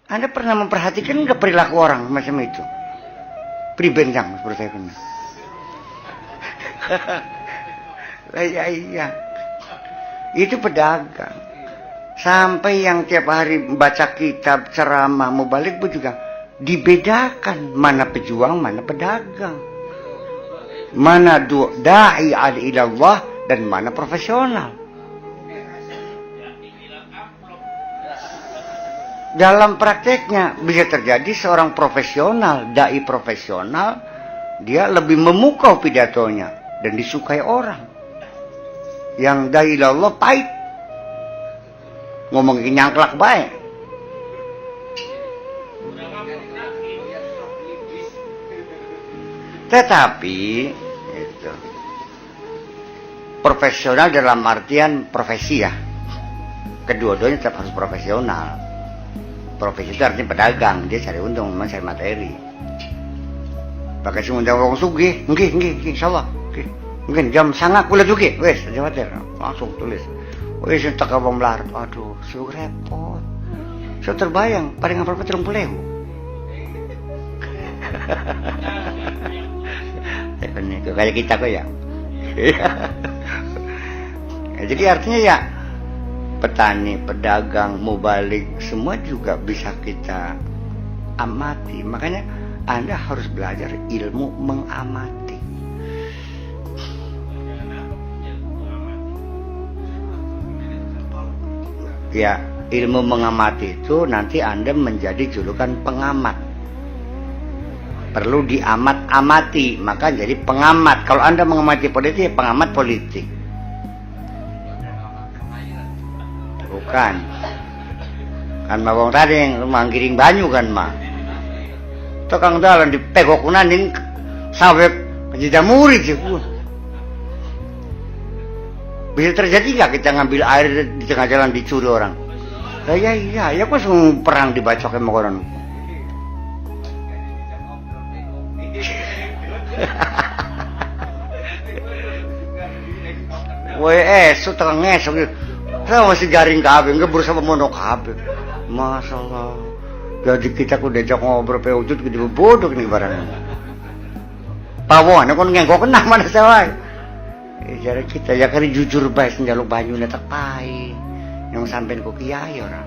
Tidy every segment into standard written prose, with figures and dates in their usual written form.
Anda pernah memperhatikan nggak perilaku orang macam itu? Pribencang seperti saya pernah. Iya. Itu pedagang. Sampai yang tiap hari baca kitab, ceramah, mubalik pun juga dibedakan mana pejuang, mana pedagang. Mana da'i ilallah dan mana profesional. Dalam prakteknya bisa terjadi seorang profesional, dai profesional, dia lebih memukau pidatonya dan disukai orang. Yang dai ilallah pahit, ngomong nyangklak baik. Tetapi itu profesional dalam artian profesi ya. Kedua-duanya tetap harus profesional. Profesi itu artinya pedagang, dia cari untung, memang cari materi. Pakai semundang wong sugih, nggih, insyaallah. Mungkin jam 09.00 kula sugih, wes aja mater. Langsung tulis. Wes entek wong melarat. Aduh, suruh repot. Saya terbayang, paling ngapal 30.000. Kayak kita kok ya. Jadi artinya ya petani, pedagang, mubalik, semua juga bisa kita amati. Makanya Anda harus belajar ilmu mengamati. Ya, ilmu mengamati itu nanti Anda menjadi julukan pengamat. Perlu diamat-amati, maka jadi pengamat. Kalau Anda mengamati politik, ya pengamat politik. Bukan. Kan mawang tadi manggiring banyu kan mah. Tukang dalan dipegok naning sampai kejamuri sih. Bisa terjadi nggak kita ngambil air di tengah jalan dicuri orang? Ya kok perang dibacok sama orang. Su tukang ngesok gitu. Saya masih garing kabeh, enggak berusaha memonok kabeh. Masalah. Jadi kita ku diajak ngobrol pe wujud gitu bodoh nih barang. Pawon kon ngengko kena mana sawai. Jadi kita ya kan jujur bae njaluk banyune tak pai. Yang sampean ku kiai ora.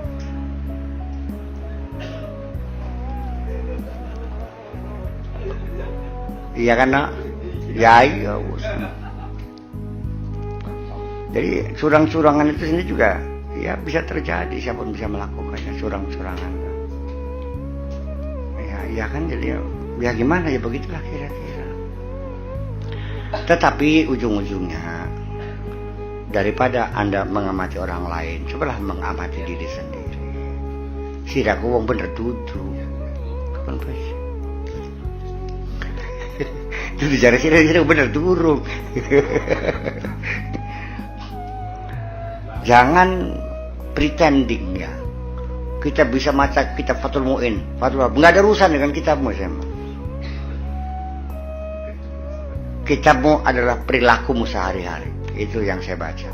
Iya kan nak? Ya iya. Jadi curang-curangan itu sendiri juga ya bisa terjadi, siapa pun bisa melakukannya, curang-curangan. Ya kan jadi ya gimana ya begitulah kira-kira. Tetapi ujung-ujungnya daripada Anda mengamati orang lain, cobalah mengamati diri sendiri. Siraku wong bener dudu. Kapan pas? Dudu jare sira bener durung. Jangan pretending ya. Kita bisa baca kitab Fathul Mu'in, enggak ada urusan dengan kitabmu sama. Kitabmu adalah perilakumu sehari-hari. Itu yang saya baca.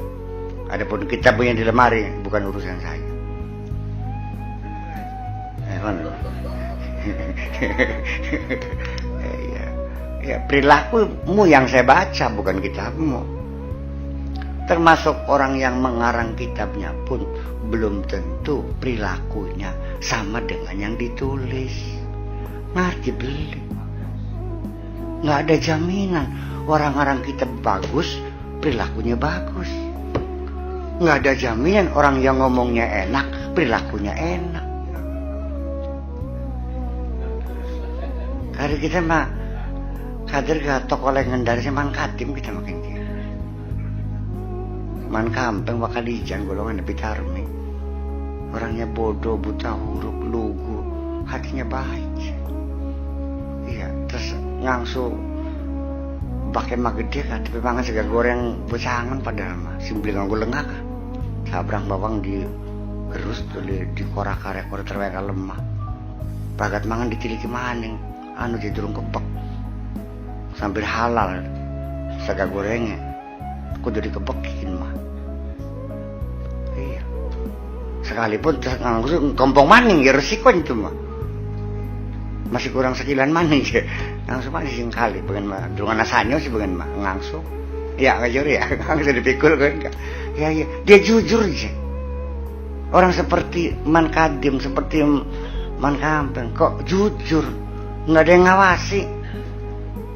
Adapun kitabmu yang di lemari bukan urusan saya. Ya, perilakumu yang saya baca bukan kitabmu. Termasuk orang yang mengarang kitabnya pun belum tentu perilakunya sama dengan yang ditulis. Ngerti beli? Nggak ada jaminan orang-orang kitab bagus, perilakunya bagus. Nggak ada jaminan orang yang ngomongnya enak, perilakunya enak. Karena kita mah kader gak tokoh legendaris man katim kita makin dia. Man kampeng wakalijan golongan lebih tarmi. Orangnya bodoh, buta huruf, lugu, hatinya baik. Iya, terus ngangsu pakai mah gede kan, tapi mangan sega goreng becangan padahal mah simpel nganggo lengak. Sabrang bawang di gerus tuh di korak-karek terweka lemah. bagat mangan ditiliki maning anu di durung kepek sambil halal saga gorengnya kudu dikepekin mah. Iya, sekalipun langsung kompong maning ya resiko itu mah masih kurang sekilan maning ya langsung maning sing kali pengen mah durungan asanyo sih pengen mah langsung ya ngajur ya langsung dipikul kan ya dia jujur aja. Orang seperti Man Kadim, seperti Man Kampeng, kok jujur, nggak ada yang ngawasi.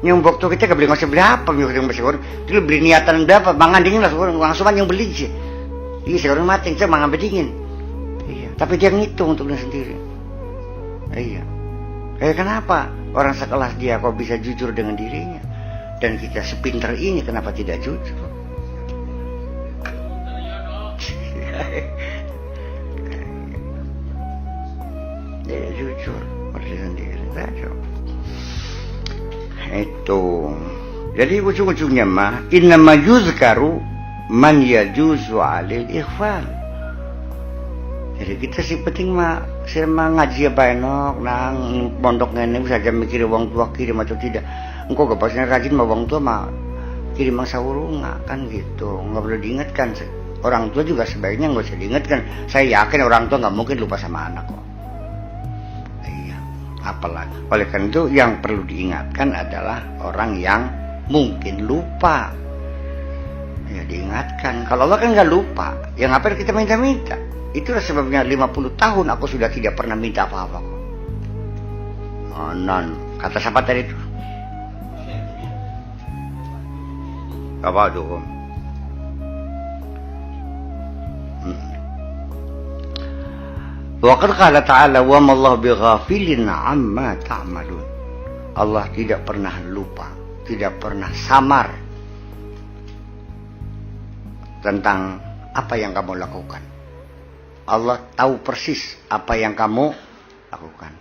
Nyumbok tuh kita gak beli ngosip berapa, yang besar. Dia beli niatan berapa, mangan dingin langsung yang beli sih. Iya sekarang mati, saya mangan dingin. Iya, tapi dia ngitung untuk dia sendiri. Iya. Kenapa orang sekelas dia kok bisa jujur dengan dirinya, dan kita sepinter ini kenapa tidak jujur? Ya jujur pada sendiri saja. Itu. Jadi ujung-ujungnya mah innama yuzkaru man yajuzu alil ikhwan. Jadi kita sih penting mah sirma ngaji baenok nang pondok ngene saja mikir wong tua kirim atau tidak. Engko gak pasnya rajin mah wong tua mah kirim mangsa urunga kan gitu. Enggak perlu diingatkan. Orang tua juga sebaiknya enggak usah diingatkan. Saya yakin orang tua enggak mungkin lupa sama anak kok. Apalagi oleh karena itu yang perlu diingatkan adalah orang yang mungkin lupa ya diingatkan. Kalau Allah kan nggak lupa ya ngapain kita minta-minta. Itulah sebabnya 50 tahun aku sudah tidak pernah minta apa-apa kok. Oh, non kata siapa tadi itu apa tuh Waqad qala ta'ala wa ma Allah bighafilin amma ta'malun. Allah tidak pernah lupa, tidak pernah samar tentang apa yang kamu lakukan. Allah tahu persis apa yang kamu lakukan.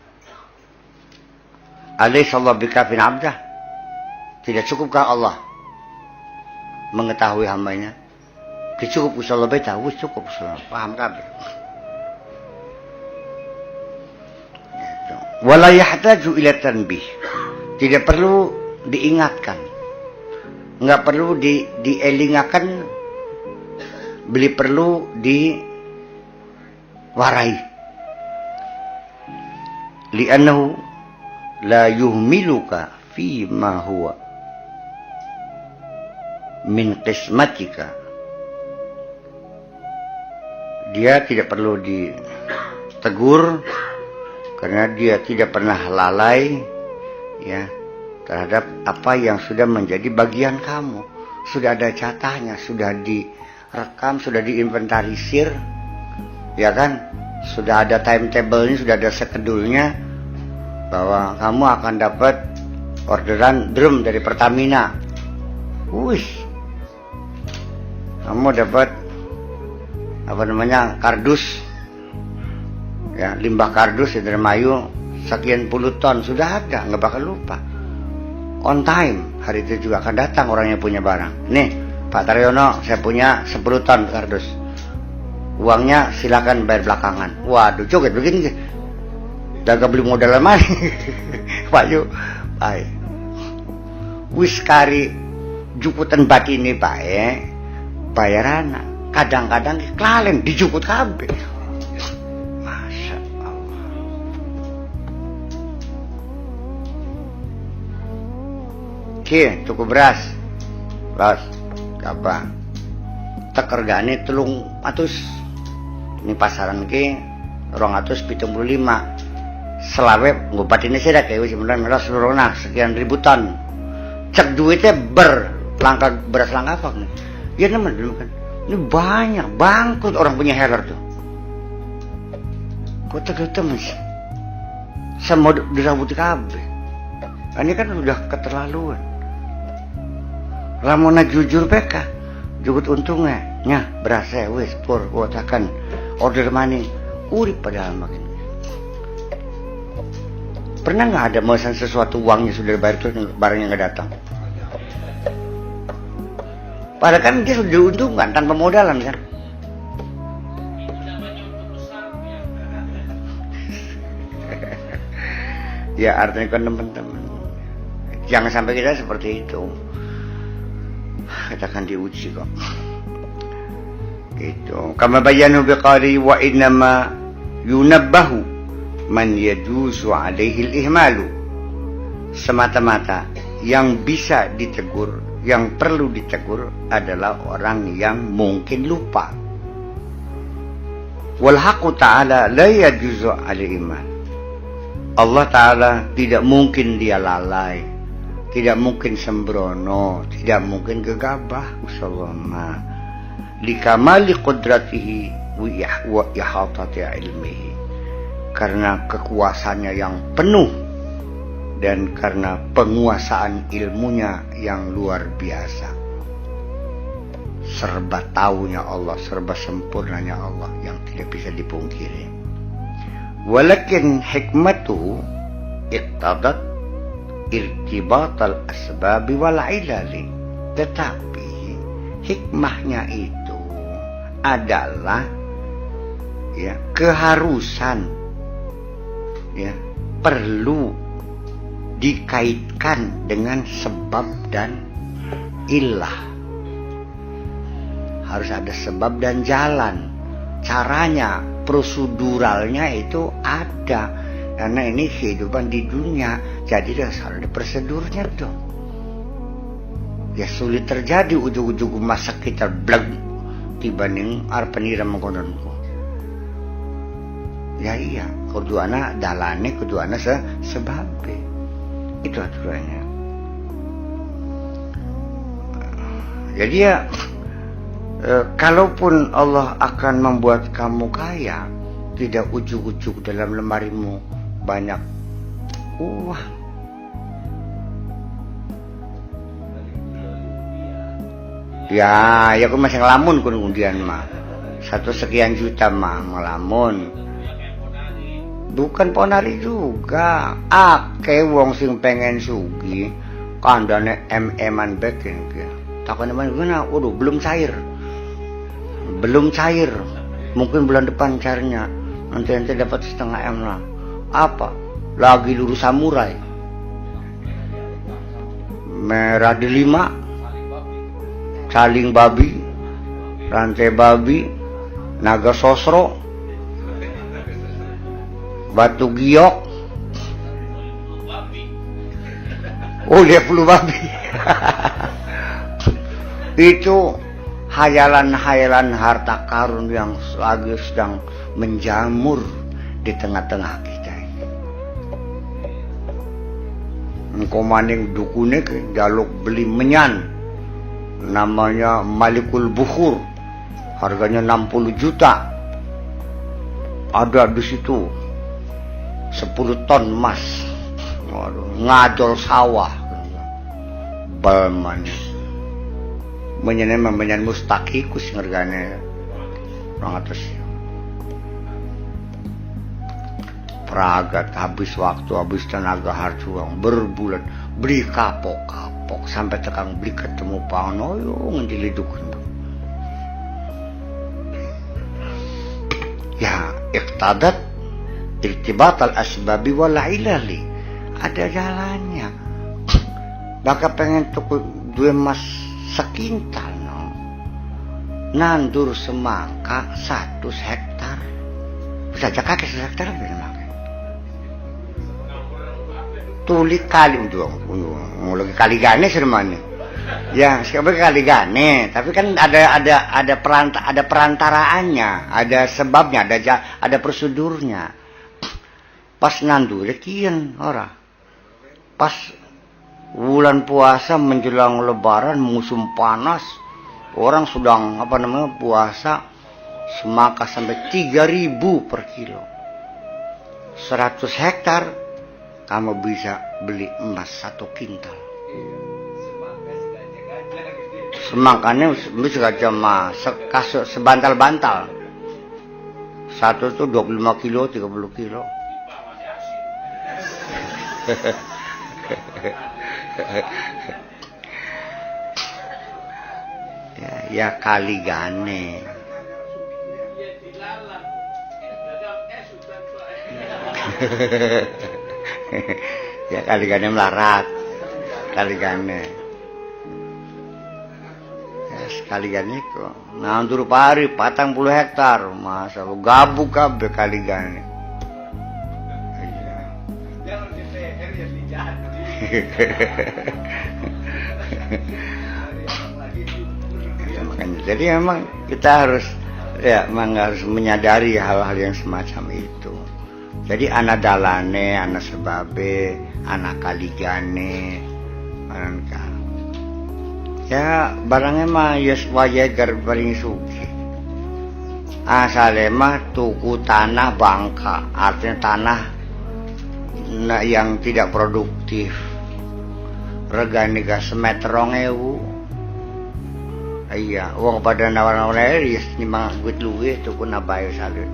Alaysa Allah bikafin 'abdah? Tidak cukupkah Allah mengetahui hambanya? Cukup usaha beta, cukup paham kabeh. Wala yahtaju ila tanbih. Tidak perlu diingatkan. Enggak perlu dielingakan. Beli perlu diwarai. Li'annahu la yuhmiluka fi ma huwa min qismatika. Dia tidak perlu ditegur karena dia tidak pernah lalai ya terhadap apa yang sudah menjadi bagian kamu. Sudah ada catatnya, sudah direkam, sudah diinventarisir, ya kan? Sudah ada timetable-nya, sudah ada skedulnya bahwa kamu akan dapat orderan drum dari Pertamina. Wih, kamu dapat apa namanya kardus. Ya, limbah kardus di Dermayu sekian puluh ton sudah ada, nggak bakal lupa. On time hari itu juga akan datang orang yang punya barang. Nih Pak Taryono, saya punya 10 ton kardus. Uangnya silakan bayar belakangan. Waduh, joget begini. Daga beli modal mana? Pak Yu, baik. Wis kari juputan batin ini Pak bayaran. Kadang-kadang kelalen dijuput kabeh. Oke, cukup beras. Los, apa? Tekergane 300. Ini pasaran ke 275. Selawe ngobatinya sih dah kayak sebenarnya melas seluruhnya sekian ribu ton. Cek duitnya berlangkah beras langkah apa nih? Ya namanya dulu kan. Ini banyak bangkrut orang punya healer tuh. Kok tegak-tegak sih? Sama dirabuti kabeh. Ini kan udah keterlaluan. Lamona jujur beka, jugut untungnya, nya berasa wes pur wotakan order maning, urip padahal makin. Pernah nggak ada memesan sesuatu uangnya sudah dibayar terus barangnya nggak datang? Padahal kan dia sudah diuntungkan tanpa modalan kan? Ya artinya kan teman-teman, jangan sampai kita seperti itu. Kita akan diuji kok. Gitu. Kama bayanu biqali wa innama yunabbahu man yajuzu alaihi al-ihmalu. Semata-mata yang bisa ditegur, yang perlu ditegur adalah orang yang mungkin lupa. Wal haqqu ta'ala la yajuzu al-ihmal. Allah Ta'ala tidak mungkin dia lalai, tidak mungkin sembrono, tidak mungkin gegabah. Usallallahu likamali qudratihi wa ihatati ilmihi, karena kekuasaannya yang penuh dan karena penguasaan ilmunya yang luar biasa. Serba taunya Allah, serba sempurnanya Allah yang tidak bisa dipungkiri. Walakin hikmatu iqtadat irtibat al-asbab wal ilali. Tetapi hikmahnya itu adalah ya keharusan, ya perlu dikaitkan dengan sebab dan ilah. Harus ada sebab dan jalan. Caranya, proseduralnya itu ada. Karena ini kehidupan di dunia, jadi harus ada prosedurnya dong. Ya sulit terjadi ujung-ujung masa kita blag dibanding arpenira mengkononku. Ya iya, kuduana dalane, kuduana sebabnya. Itu aturannya. Jadi ya, kalaupun Allah akan membuat kamu kaya, tidak ujuk-ujuk dalam lemarimu banyak uang. Ya aku masih ngelamun kemudian mah. 1 sekian juta mah ngelamun. Bukan ponari juga. Ake wong sing pengen sugi, kandane MM-an beken ki. Takone mana? Waduh, belum cair. Mungkin bulan depan cairnya. Nanti dapat 0,5 M lah. Apa? Lagi lurus samurai. Merah delima, saling babi, rantai babi, naga sosro, batu giok. Oh, dia flu babi. Itu hayalan-hayalan harta karun yang lagi sedang menjamur di tengah-tengah kita ini. Engkau maning dukune jaluk beli menyan, namanya Malikul Bukhur, harganya 60 juta. Ada di situ 10 ton emas. Waduh, ngajol sawah. Balman. Menyan mustaqikus ngergane orang atas. Peragat, habis waktu, habis tenaga, harus uang berbulan, beli kapok sampai tekang beli ketemu panoyo ngedilidukun. Ya, iqtadat irtibat al-asbabi wal ilali. Ada jalannya. Baka pengen tuku dua emas sekintal no. Nandur semangka 100 hektar. Bisa aja kakek 1 hektar memang. Tuli kali dong, lagi kali gane sermane. Ya, sekarang kali gane, tapi kan ada perantaraannya, ada sebabnya, ada prosedurnya. Pas nandur kian ora. Pas bulan puasa menjelang lebaran musim panas, orang sedang puasa, semangka sampai 3.000 per kilo. 100 hektar kamu bisa beli emas 1 kintal. Semangkanya bisa aja mah sebantal-bantal. Satu itu 25 kilo, 30 kilo. ya kali gane. Ya kaligane melarat. Kaligane. Ya kaligane kok. Nah untuk pari 40 hektar. Masa lu gabuk kabeh kaligane. Iya. Makanya, jadi memang kita harus menyadari hal-hal yang semacam itu. Jadi anak dalane, anak sebabe, anak kaligane, manangka. Ya barangnya mah yes wayagar paling suci. Asale mah tuku tanah bangka, artinya tanah yang tidak produktif. Regane ga semeter 2.000. Iya, wong pada nawar-nawar ya nimbang duit luwih tuku nabae salud.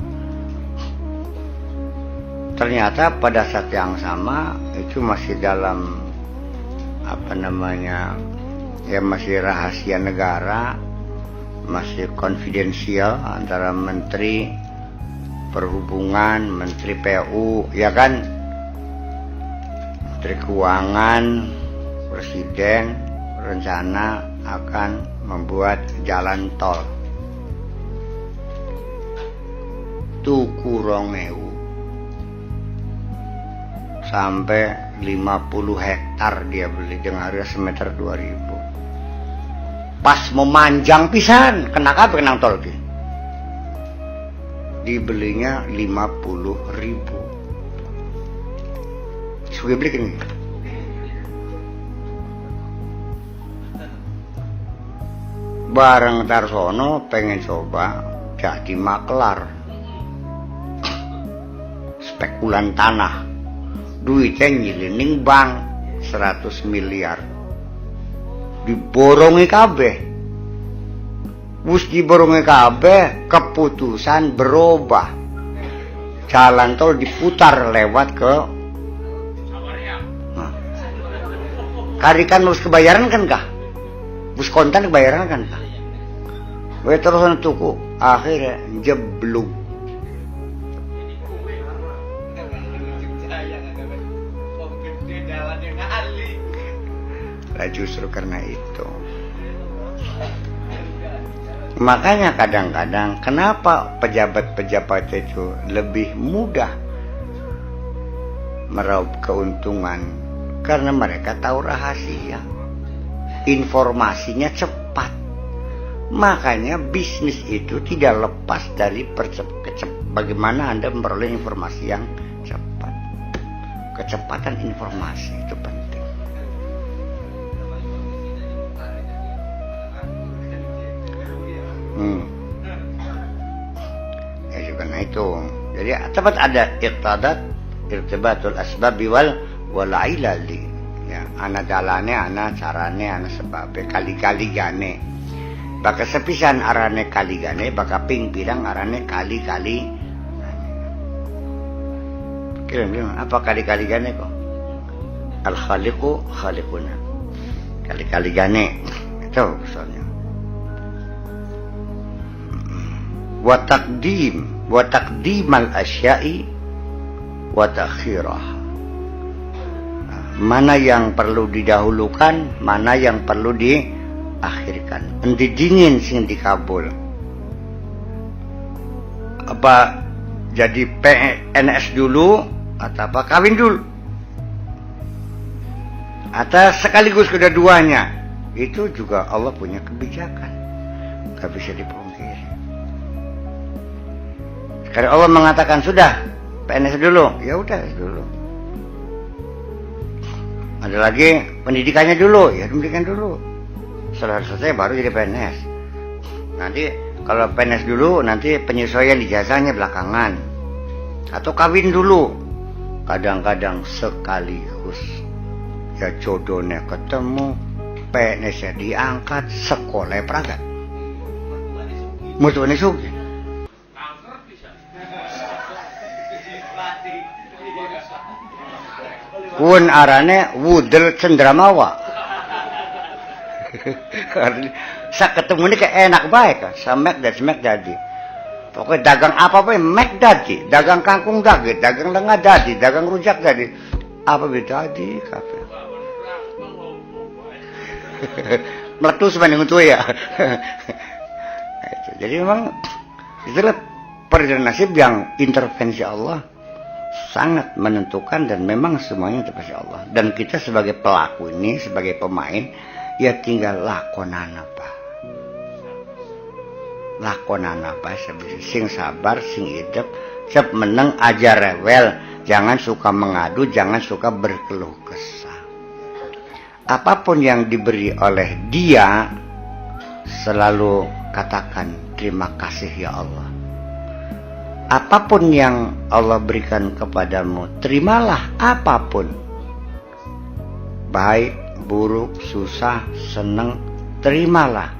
Ternyata pada saat yang sama itu masih dalam ya masih rahasia negara, masih konfidensial antara Menteri Perhubungan, Menteri PU, ya kan, Menteri Keuangan, Presiden rencana akan membuat jalan tol tuku 2.000 sampai 50 hektar dia beli dengan harga semeter 2.000. Pas memanjang pisan kena kabeh nang tol ki. Dibelinya 50.000. Suwe beli kene. Bareng Tarsono pengen coba jadi maklar spekulan tanah, duitnya nyilining bank 100 miliar diborongi kabeh. Wis diborongi kabeh, keputusan berubah, jalan tol diputar lewat ke Karikan harus kebayaran kan kah? Bus kontan kebayaran kan kah? Gue terus tuku, akhirnya jeblok. Nah, justru karena itu. Makanya kadang-kadang kenapa pejabat-pejabat itu lebih mudah meraup keuntungan? Karena mereka tahu rahasia. Informasinya cepat. Makanya bisnis itu tidak lepas dari bagaimana Anda memperoleh informasi yang cepat. Kecepatan informasi itu penting. Ya karena itu. Jadi tepat ada irtibatul asbabi wal ilali. Ya, ana dalane, ana carane, ana sebabe kali-kali gane. Baka sepisan arane kali gane, baka ping bilang arane kali-kali. Kira-kira apa kali-kali gane kok? Al-khaliqu khaliquna. Kali-kali gane. Itu soalnya. Wa taqdimal asya'i wa ta'khirah. Mana yang perlu didahulukan, mana yang perlu diakhirkan. Endi dingin sing dikabul. Apa jadi PNS dulu atau apa kawin dulu? Atau sekaligus kedua-duanya. Itu juga Allah punya kebijakan. Gak bisa dipungkiri. Sekarang Allah mengatakan sudah PNS dulu, ya udah dulu. Ada lagi pendidikannya dulu, ya pendidikan dulu. Setelah selesai baru jadi PNS. Nanti kalau PNS dulu, nanti penyesuaian ijazahnya belakangan. Atau kawin dulu. Kadang-kadang sekaligus. Ya jodohnya ketemu, PNS-nya diangkat, sekolah peragat. Mutuane sugi. Wun arane wudel cendramawa. Sa ketemu ini kayak enak baik kan, semek jadi. Pokoknya dagang apa mek jadi, dagang kangkung jadi, dagang lengah jadi, dagang rujak jadi. Apa beda di kafe? Meletus banding itu ya. Jadi memang itulah perjalanan nasib yang intervensi Allah sangat menentukan, dan memang semuanya intervensi Allah. Dan kita sebagai pelaku ini, sebagai pemain, ya tinggal lakonan apa sing sabar, sing hidup, siap menang aja rewel, jangan suka mengadu, jangan suka berkeluh kesah. Apapun yang diberi oleh dia, selalu katakan terima kasih ya Allah. Apapun yang Allah berikan kepadamu, terimalah apapun, baik, buruk, susah, senang, terimalah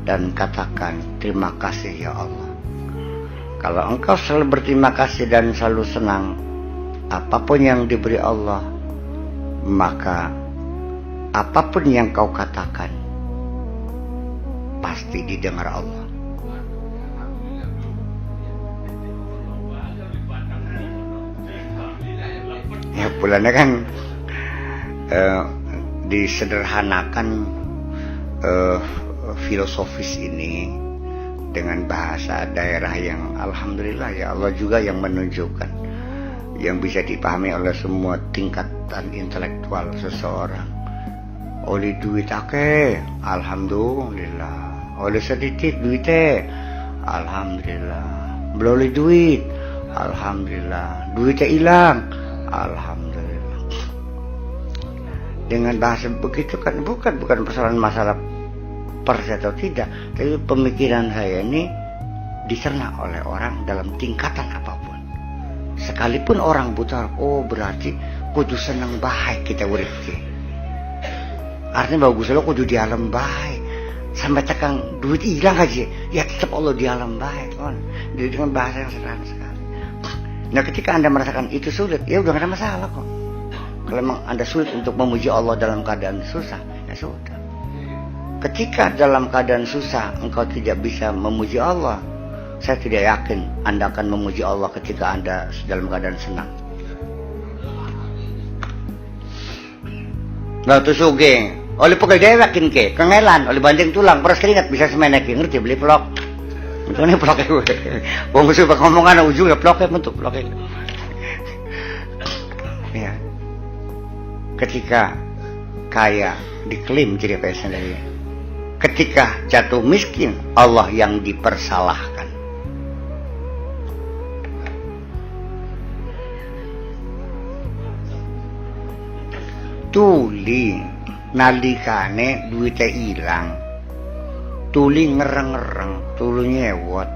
dan katakan terima kasih ya Allah. Kalau engkau selalu berterima kasih dan selalu senang apapun yang diberi Allah, maka apapun yang kau katakan pasti didengar Allah. Ya bulannya kan disederhanakan filosofis ini dengan bahasa daerah yang alhamdulillah ya Allah juga yang menunjukkan, yang bisa dipahami oleh semua tingkatan intelektual seseorang. Oleh duit akeh, alhamdulillah. Oleh sedikit duitnya, alhamdulillah. Belum duit, alhamdulillah. Duitnya hilang, alhamdulillah. Dengan bahasa begitu kan bukan persoalan masalah percaya atau tidak, tapi pemikiran saya ini dicerna oleh orang dalam tingkatan apapun. Sekalipun orang buta, oh berarti kudu seneng baik kita urip ki. Artinya bagus lo kudu di alam baik. Sampai tekan duit hilang aja, ya tetap Allah di alam baik kan. Dengan bahasa yang sederhana sekali. Nah ketika Anda merasakan itu sulit, ya udah gak ada masalah kok. Kalau memang Anda sulit untuk memuji Allah dalam keadaan susah, ya sudah. Ketika dalam keadaan susah engkau tidak bisa memuji Allah, saya tidak yakin Anda akan memuji Allah ketika Anda dalam keadaan senang. Nah itu sugeng, oleh pokoknya dia yakin ke, kengelan, oleh banding tulang, peras keringat bisa semenek, ngerti beli vlog. Ini vlognya gue, bang musuh bang ngomongan ujungnya vlognya bentuk vlognya. Ya, ketika kaya diklaim jadi kaya sendiri. Ketika jatuh miskin, Allah yang dipersalahkan. Tuli nalikane duitnya hilang, tuli ngereng-ngereng, tuli nyewot,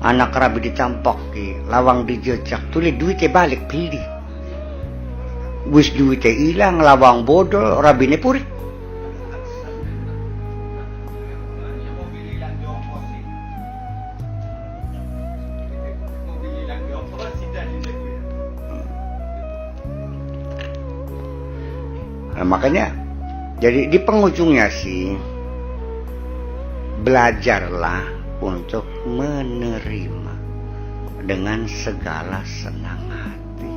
anak rabi ditampoki, lawang dijejak, tuli duitnya balik pilih. Wis duitnya hilang, lawang bodol, rabine purit. Nah, makanya jadi di penghujungnya sih belajarlah untuk menerima dengan segala senang hati.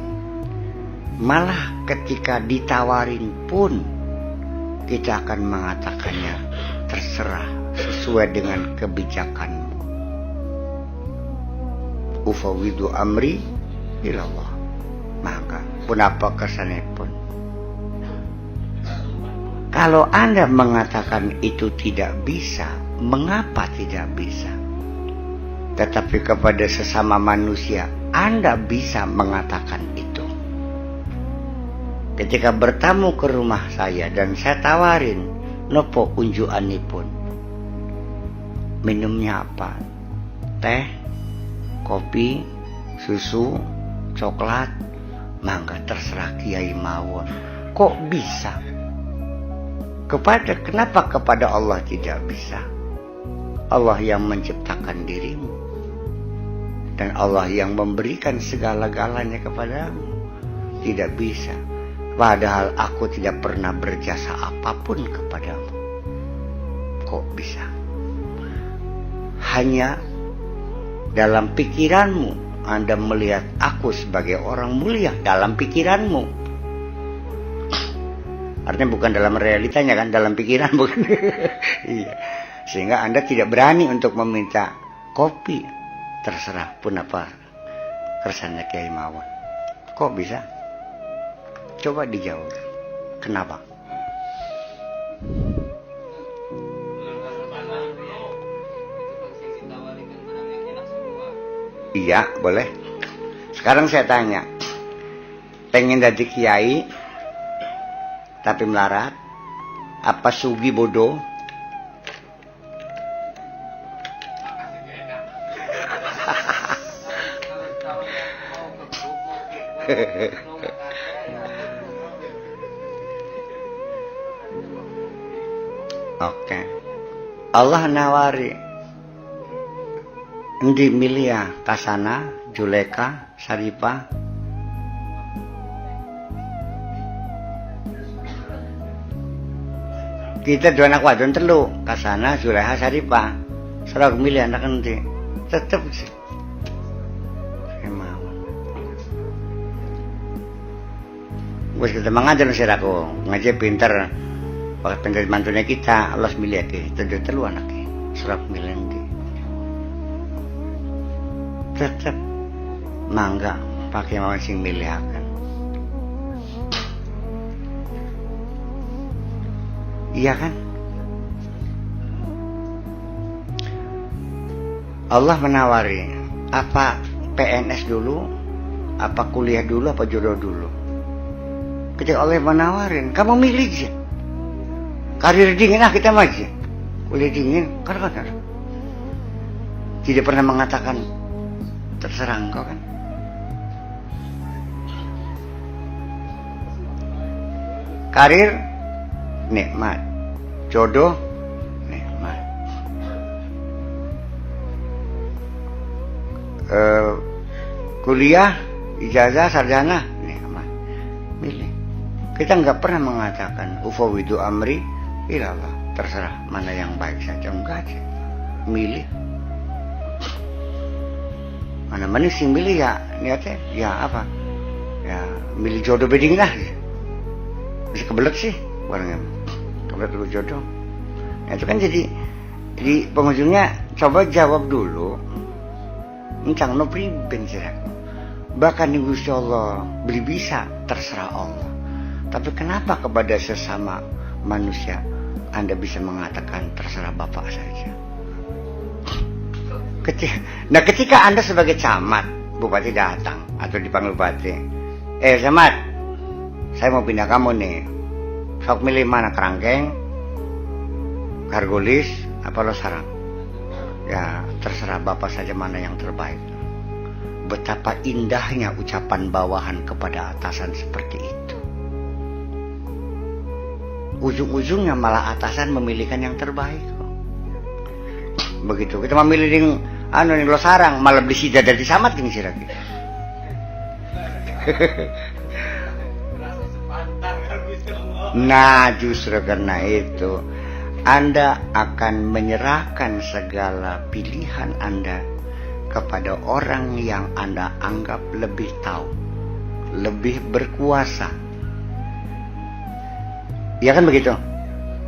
Malah ketika ditawarin pun kita akan mengatakannya terserah sesuai dengan kebijakanmu. Ufawidu amri ilallah. Maka pun apa kesannya pun, kalau Anda mengatakan itu tidak bisa, mengapa tidak bisa? Tetapi kepada sesama manusia, Anda bisa mengatakan itu. Ketika bertamu ke rumah saya dan saya tawarin, nopo unjukanipun. Minumnya apa? Teh, kopi, susu, coklat, mangga terserah kiai mawon. Kok bisa? Kenapa kepada Allah tidak bisa? Allah yang menciptakan dirimu dan Allah yang memberikan segala-galanya kepadamu. Tidak bisa. Padahal aku tidak pernah berjasa apapun kepadamu. Kok bisa? Hanya dalam pikiranmu Anda melihat aku sebagai orang mulia dalam pikiranmu. Artinya bukan dalam realitanya kan, dalam pikiran bukan. Iya. Sehingga Anda tidak berani untuk meminta kopi. Terserah pun apa keresahannya Kiai Mawon. Kok bisa? Coba dijawab. Kenapa? Iya, boleh. Sekarang saya tanya. Pengen jadi kiai tapi melarat, apa sugi bodoh? Oke. Allah nawari. Endi milih ya Kasana, Juleka, Saripah. Kita dua anak wadon telu, Kasana, Juleka, Saripah. Serag milih anak endi. Tetep sih. Wes kita mengajar sih aku ngaji pinter, pakai pinter mantunya kita, Allah milih ke, telu anaknya, serap milih nanti, tetap mangga pakai mau sing milih akan, iya kan? Allah menawari, apa PNS dulu, apa kuliah dulu, apa jodoh dulu. Ketika Allah menawarin, kamu milih aja. Karir dingin kita maju. Kuliah dingin, kan. Tidak pernah mengatakan terserah engkau kan. Karir nikmat, jodoh nikmat. Kuliah, ijazah, sarjana nikmat. Milih. Kita nggak pernah mengatakan ufawidu amri ilallah, terserah mana yang baik saja, enggak aja. Milih. Mana sih milih ya niatnya ya apa? Ya milih jodoh beding lah. Bisa kebelet sih orangnya. Kebelet dulu jodoh. Nah, itu kan jadi penghujungnya coba jawab dulu. Encang no priben sih. Bahkan di Gusti Allah beli bisa terserah Allah. Tapi kenapa kepada sesama manusia Anda bisa mengatakan terserah Bapak saja? Ketika Anda sebagai camat, Bupati datang atau dipanggil Bupati, camat, saya mau pindah kamu nih. Sok milih mana, Kerangkeng, Gargolis, apa lo sarang? Ya terserah Bapak saja mana yang terbaik. Betapa indahnya ucapan bawahan kepada atasan seperti itu. Ujung-ujungnya malah atasan memilihkan yang terbaik kok. Begitu kita memilih ning lo sarang malah beli sida dari samat gini sih lagi. Nah justru karena itu Anda akan menyerahkan segala pilihan Anda kepada orang yang Anda anggap lebih tahu, lebih berkuasa. Ya kan begitu.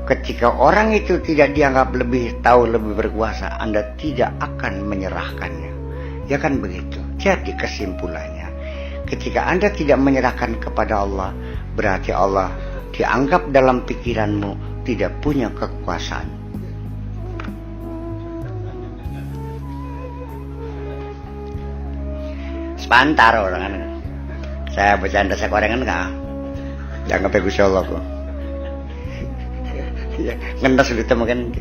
Ketika orang itu tidak dianggap lebih tahu, lebih berkuasa, Anda tidak akan menyerahkannya. Ya kan begitu. Jadi kesimpulannya, ketika Anda tidak menyerahkan kepada Allah, berarti Allah dianggap dalam pikiranmu tidak punya kekuasaan. Sepantar orang kan. Saya bercanda saya korengan enggak. Jangan sampai Gusti Allah kok. Ya, ngendas sulit makan.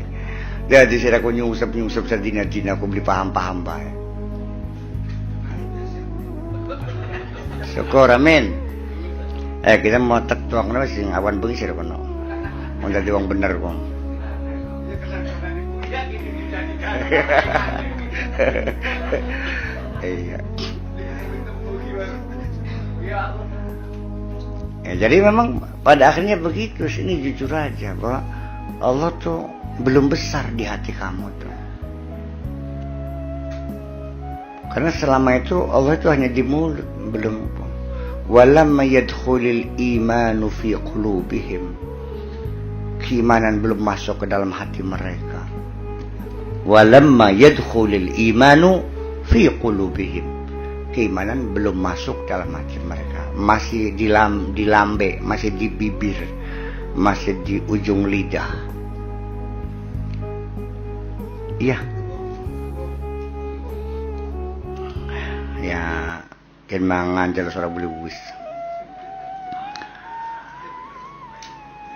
Jadi saya aku nyusap sedina-dina aku beli paham-paham bae. Syukur amin. Kita mau tetuang nama sing awan bengi sih kono. Mau jadi wong bener kok. Iya. Ya, jadi memang pada akhirnya begitu. Ini jujur aja bahwa Allah tuh belum besar di hati kamu tuh. Karena selama itu Allah itu hanya di mulut, belum. Walamma yadkhulul imanu fi qulubihim keimanan belum masuk ke dalam hati mereka. Walamma yadkhulul imanu fi qulubihim, keimanan belum masuk dalam hati mereka, masih di lambe, masih di bibir, masih di ujung lidah. Iya. Ya, kenangan jelas orang boleh wis.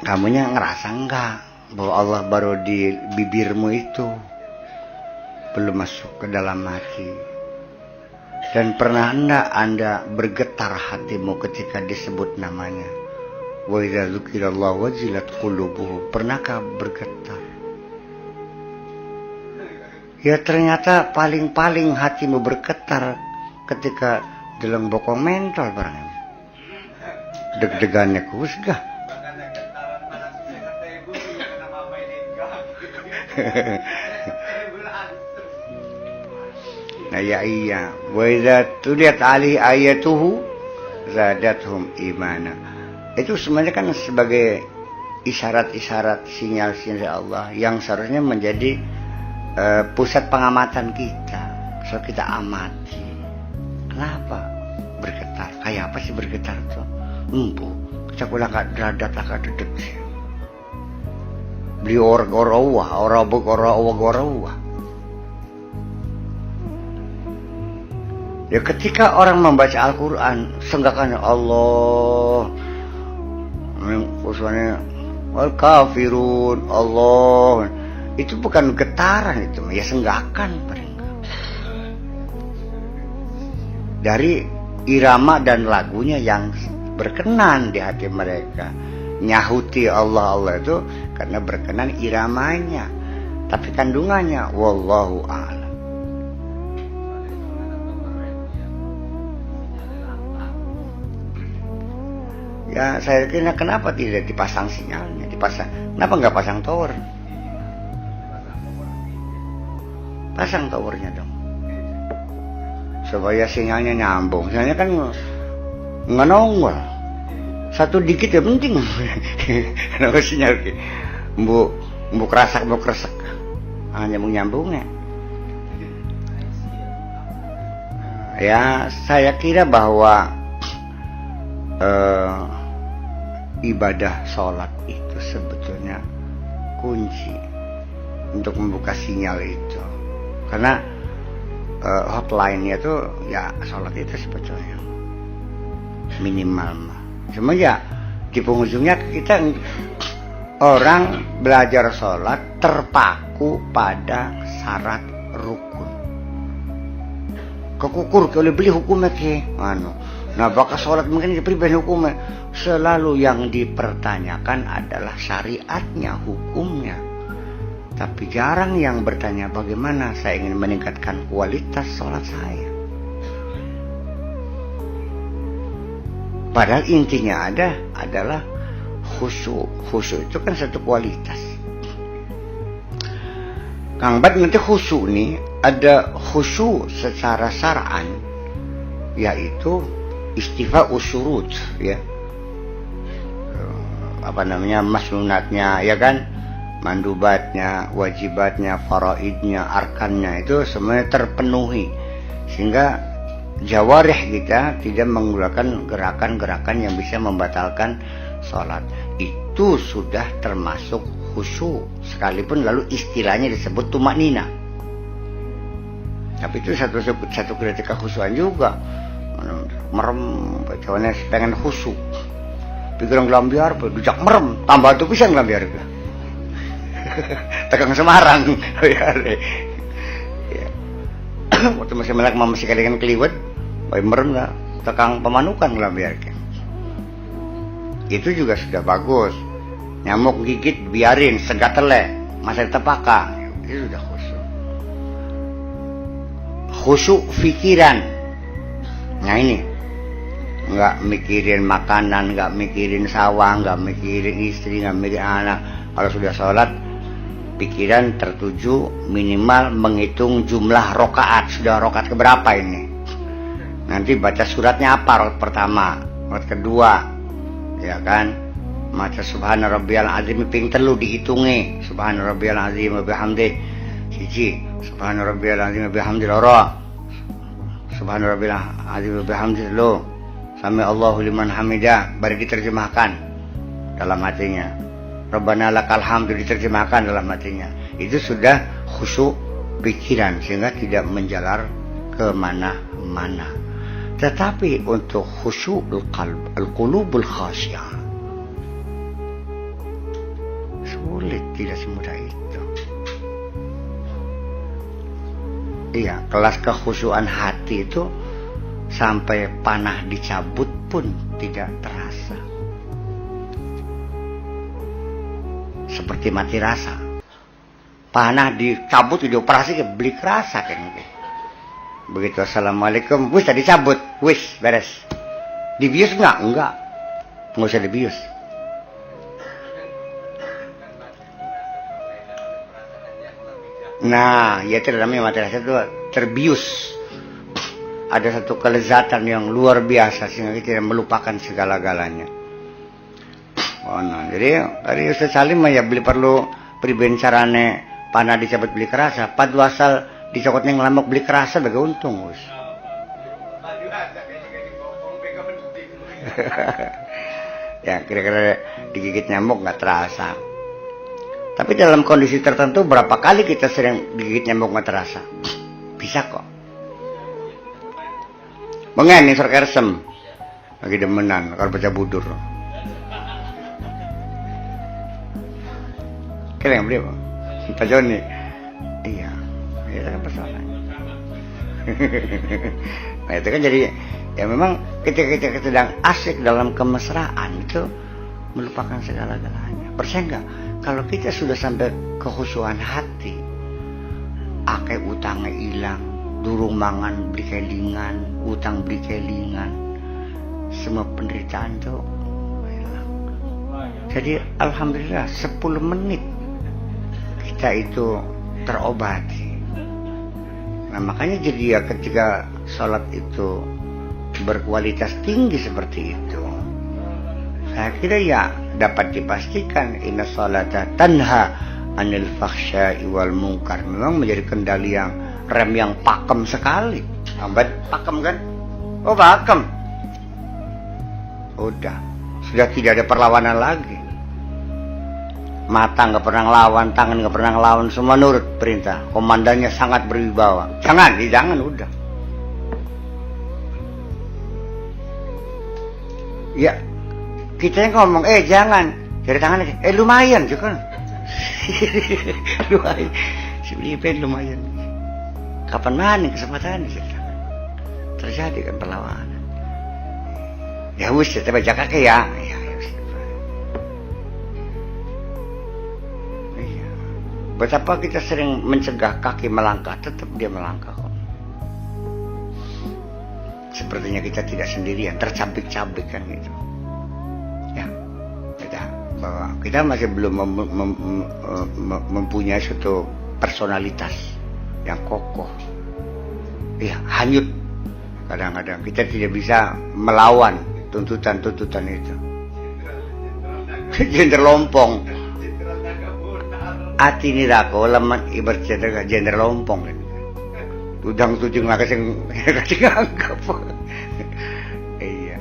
Kamunya ngerasa enggak bahwa Allah baru di bibirmu itu, belum masuk ke dalam hati? Dan pernah enggak Anda bergetar hatimu ketika disebut namanya? Wa idza dzukirallahu wajilat qulubuhum. Pernahkah bergetar? Ya ternyata paling-paling hatimu bergetar ketika deleng bokong mentol barang. Deg-degannya kus gah. Nah ya iya, wa idza tuliyat alaihi ayatuhu zadatuhum imana. Itu sebenarnya kan sebagai isyarat-isyarat, sinyal-sinyal Allah yang seharusnya menjadi pusat pengamatan kita. So kita amati. Kenapa bergetar? Kayak apa sih bergetar tuh? Kita kula kak deradat kak dedek. Beli orang-orang ya ketika orang membaca Al-Quran, senggakan Allah, khususnya wal kafirun Allah, itu bukan getaran, itu ya senggakan dari irama dan lagunya yang berkenan di hati mereka. Nyahuti Allah itu karena berkenan iramanya, tapi kandungannya wallahu a'lam. Ya saya kira kenapa tidak dipasang sinyalnya, kenapa nggak pasang tower? Pasang towernya dong, supaya sinyalnya nyambung. Sinyalnya kan nggak nongol, satu dikit ya penting. Kenapa sinyal ki? Mbuk kerasak nyambungnya. Ya saya kira bahwa ibadah sholat itu sebetulnya kunci untuk membuka sinyal itu, karena hotline-nya tuh ya sholat itu sebetulnya minimal. Cuma ya di penghujungnya kita orang belajar sholat terpaku pada syarat rukun. Kekukur kalau beli hukumnya ke nah bakal sholat mungkin pribadi hukumnya. Selalu yang dipertanyakan adalah syariatnya, hukumnya. Tapi jarang yang bertanya bagaimana saya ingin meningkatkan kualitas sholat saya. Padahal intinya adalah khusyuk. Khusyuk itu kan satu kualitas. Kang Bad nanti khusyuk nih, ada khusyuk secara syar'an, yaitu istifa usyurut, ya. Masnunatnya, ya kan, mandubatnya, wajibatnya, faraidnya, arkannya itu semuanya terpenuhi, sehingga jawarih kita tidak menggunakan gerakan-gerakan yang bisa membatalkan sholat. Itu sudah termasuk khusyuk, sekalipun lalu istilahnya disebut tumaknina. Tapi itu satu kritika khusyuan juga. Merem, bacaannya pengen khusyuk. Pikiran gelambiar, dujak merem, tambah tuh pisang gelambiar. Tegang Semarang. Waktu masih melek masih kadang keliwet, bayi merem lah, tegang pemanukan gelambiar. Itu juga sudah bagus. Nyamuk gigit biarin, segat telek, masa tepaka, itu sudah khusyuk. Khusyuk pikiran. Nah ini, nggak mikirin makanan, nggak mikirin sawah, nggak mikirin istri, nggak mikirin anak. Kalau sudah sholat, pikiran tertuju minimal menghitung jumlah rokaat. Sudah rokaat keberapa ini? Nanti baca suratnya apa? Rokaat pertama, rokaat kedua, ya kan? maca subhana rabbiyal azim ping 3 dihitunge. Subhana rabbiyal azim wa bihamdi siji, subhana rabbiyal azim wa bihamdi loro, subhana rabbiyal azim wa bihamdi lo, sami Allahu liman hamidah, baru diterjemahkan dalam hatinya. Rabbana lakal hamdu diterjemahkan dalam hatinya. Itu sudah khusyuk pikiran sehingga tidak menjalar ke mana-mana. Tetapi untuk khusyukul qalb, al-qulubul khasyah, sulit, tidak semudah itu. Iya, kelas kekhusyuan hati itu sampai panah dicabut pun tidak terasa. Seperti mati rasa. Panah dicabut, dioperasi, beli kerasa kan. Begitu assalamualaikum, wis tadi cabut, wis beres. Dibius enggak? Enggak usah dibius. Nah, ya itu namanya mati rasa itu terbius. Ada satu kelezatan yang luar biasa sehingga kita melupakan segala-galanya. Oh, nah, jadi dari Ustaz Salim ya beli perlu pribadi carane panah dicabut beli kerasa, padu asal dicokot neng lamok beli kerasa bagi untung us. Ya kira-kira digigit nyamuk nggak terasa. Tapi dalam kondisi tertentu berapa kali kita sering digigit nyamuk nggak terasa? Bisa kok. Mengen nih kersem lagi demenan kalau baca budur. Kira yang beli Pak Joni. Iya, itu kan persoalannya. Nah itu kan jadi ya memang ketika kita sedang asik dalam kemesraan itu melupakan segala-galanya. Percaya nggak? Kalau kita sudah sampai kekhusyuan hati, akeh utangnya hilang, durung mangan beli kelingan, utang beli kelingan, semua penderitaan itu hilang. Jadi alhamdulillah 10 menit kita itu terobati. Nah makanya jadi ya ketika sholat itu berkualitas tinggi seperti itu, saya kira ya dapat dipastikan inna sholata tanha anil fakhsya'i wal munkar. Memang menjadi kendali yang rem yang pakem sekali. Ambat pakem kan? Oh pakem. Udah, sudah tidak ada perlawanan lagi. Mata nggak pernah ngelawan, tangan nggak pernah ngelawan, semua nurut perintah. Komandannya sangat berwibawa. Jangan udah. Ya, kita yang ngomong, jangan. Dari tangannya, lumayan juga. Lumayan. Sebenarnya lumayan. Kapan mana kesempatan terjadi kan perlawanan. Ya wis, kita baca kaki ya. Betapa kita sering mencegah kaki melangkah, tetap dia melangkah kok. Sepertinya kita tidak sendirian, tercabik-cabik kan gitu. Ya, bahwa kita masih belum mempunyai suatu personalitas yang kokoh. Ya, hanyut. Kadang-kadang kita tidak bisa melawan tuntutan-tuntutan itu. Jender lompong. Ati nirako laman ibarat jender lompong kan. Udang tujung lah kasing anggap. Iya.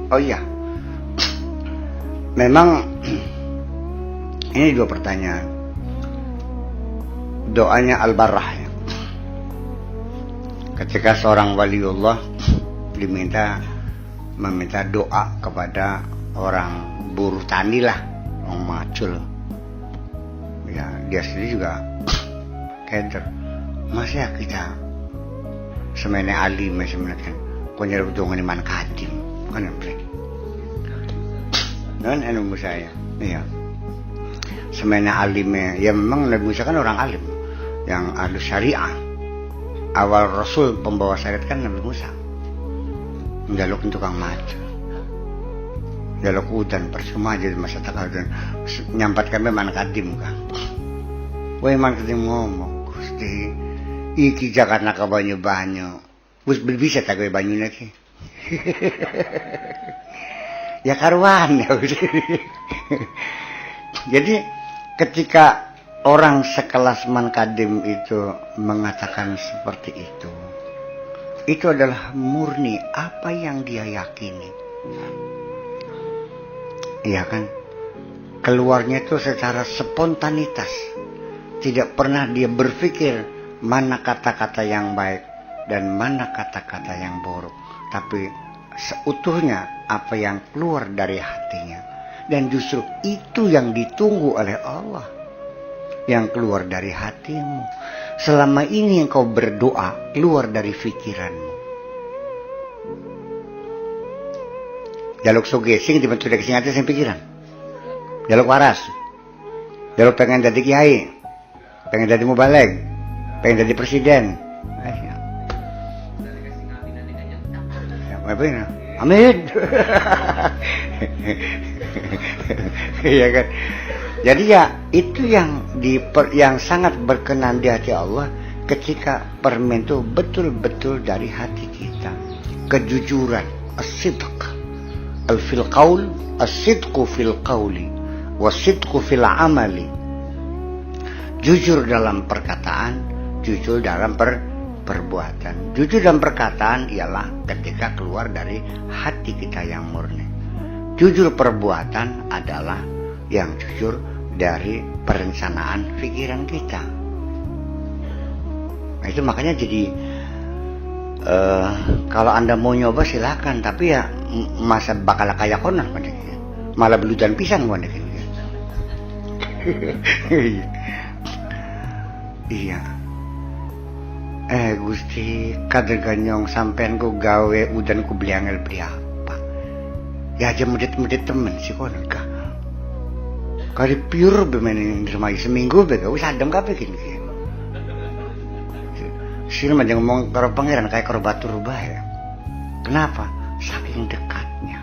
Oh iya, memang ini dua pertanyaan. Doanya Al-Barrah ya. Ketika seorang waliullah meminta doa kepada orang buruh tani lah, orang macul ya, dia sendiri juga keder. Masa kita semene alim semene kan punya butuh iman kadim kan mereka dan anu saya iya semene alimnya ya, memang Nabi Musa kan orang alim yang ahlu syariah. Awal Rasul pembawa syariat kan Nabi Musa, menjaluk tukang maju, jaluk udan percuma aja di masa takal dan nyampat kami man kadim kan. Wah man kadim ngomong Gusti iki Jakarta ke banyu wis bisa tak gue banyu lagi. Ya karuan ya. Jadi ketika orang sekelas Man Kadim itu mengatakan seperti itu adalah murni apa yang dia yakini. Iya kan? Keluarnya itu secara spontanitas. Tidak pernah dia berpikir mana kata-kata yang baik dan mana kata-kata yang buruk. Tapi seutuhnya apa yang keluar dari hatinya. Dan justru itu yang ditunggu oleh Allah. Yang keluar dari hatimu. Selama ini engkau berdoa keluar dari pikiranmu. Jaluk suge sing dibentuk dari sing sing pikiran. Jaluk waras. Jaluk pengen jadi kiai. Pengen jadi mubalig. Pengen jadi presiden. Amin. Iya kan. Jadi ya itu yang sangat berkenan di hati Allah ketika permen itu betul-betul dari hati kita. Kejujuran, as-sidq, al-fil qaul, as-sidqu fil qauli, was-sidqu fil amali. Jujur dalam perkataan, jujur dalam perbuatan. Jujur dalam perkataan ialah ketika keluar dari hati kita yang murni. Jujur perbuatan adalah yang jujur dari perencanaan pikiran kita. Nah, itu makanya jadi kalau Anda mau nyoba silakan, tapi ya masa bakal kayak konon malah beludan pisang pada iya. Gusti kader ganyong sampean ku gawe udan ku beli apa ya aja medit temen sih konon kah kali pure bemain di rumah seminggu bega wis adem kabeh gini sini mah ngomong karo pangeran kayak karo batu rubah ya. Kenapa? Saking dekatnya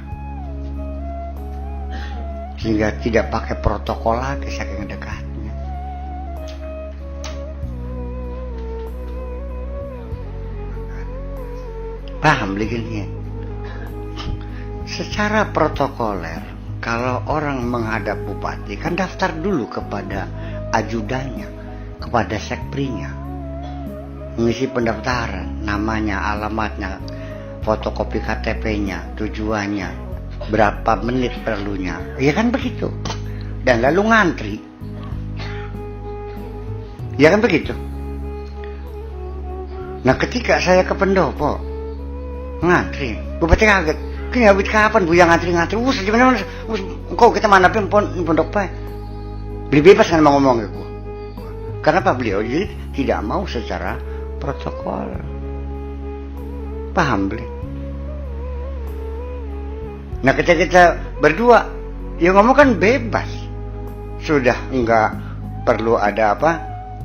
sehingga tidak pakai protokol lagi, saking dekatnya. Paham begini? Secara protokoler, kalau orang menghadap bupati kan daftar dulu kepada ajudannya, kepada sekprinya, mengisi pendaftaran, namanya, alamatnya, fotokopi KTP-nya, tujuannya, berapa menit perlunya, ya kan begitu. Dan lalu ngantri, ya kan begitu. Nah ketika saya ke pendopo ngantri, bupati kaget. Kini habis kapan bu yang ngantri-ngantri? Sebenarnya kok kita mana pun pondok pak. Beli bebas kan mau ngomong aku. Karena apa beliau jadi tidak mau secara protokol. Paham beli? Nah ketika kita berdua, ya ngomong kan bebas. Sudah enggak perlu ada apa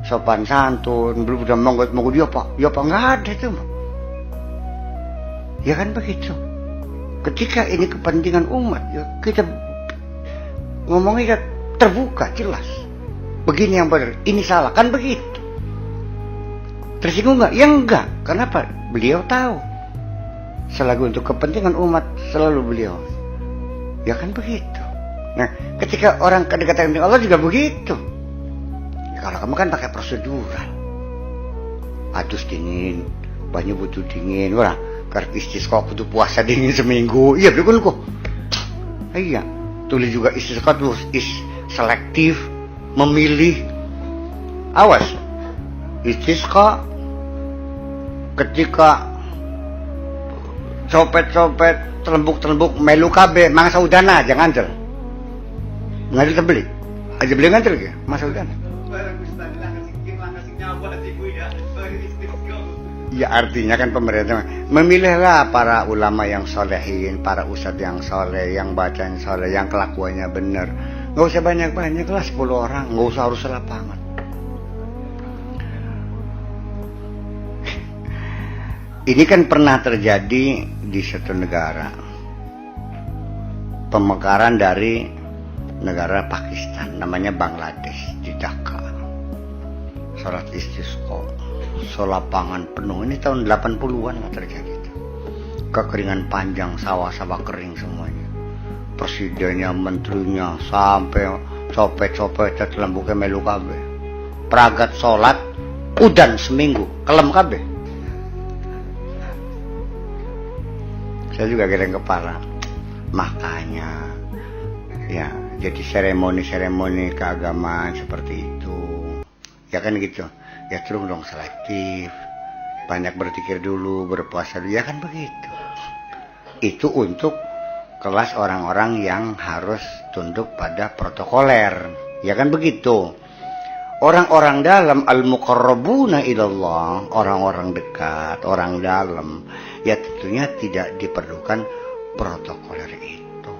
sopan santun, belum udah monggo dia pak, ya pak nggak ada itu. Ya kan begitu. Ketika ini kepentingan umat, ya kita ngomongnya terbuka, jelas. Begini yang benar, ini salah, kan begitu. Tersinggung nggak? Ya enggak. Kenapa? Beliau tahu. Selagi untuk kepentingan umat, selalu beliau. Ya kan begitu. Nah, ketika orang kedekatan dengan Allah juga begitu. Ya, kalau kamu kan pakai prosedural. Adus dingin, banyu butuh dingin, wah. karena istisqa kudu puasa dingin seminggu. Iya betul kok. Iya. Tulis juga istisqa tuh selektif, memilih. Awas. Istisqa ketika copet-copet, telembuk-telembuk melu kabeh mangsa udana aja ngantel. Ngadil tebeli. Aja beli ngantel ge, masa udana. Ya artinya kan pemerintah memilihlah para ulama yang solehin, para ustadz yang soleh, yang bacaan soleh, yang kelakuannya bener. Nggak usah banyak-banyak lah 10 orang, nggak usah harus selapangan. Ini kan pernah terjadi di satu negara, pemekaran dari negara Pakistan, namanya Bangladesh, di Dhaka. Salat istisqa, solapangan penuh. Ini tahun 80-an lah terjadi itu. Kekeringan panjang, sawah-sawah kering semuanya. Presidennya, menterinya, sampai copet-copet telembuknya melu kabeh. Pragat sholat, udan seminggu, kelem kabeh. Saya juga geleng kepala. Makanya ya jadi seremoni-seremoni keagamaan seperti itu ya kan gitu ya, terus dong selektif, banyak berpikir dulu, berpuasa dulu, ya kan begitu. Itu untuk kelas orang-orang yang harus tunduk pada protokoler, ya kan begitu. Orang-orang dalam, al-muqarrabuna ilallah, orang-orang dekat, orang dalam, ya tentunya tidak diperlukan protokoler itu.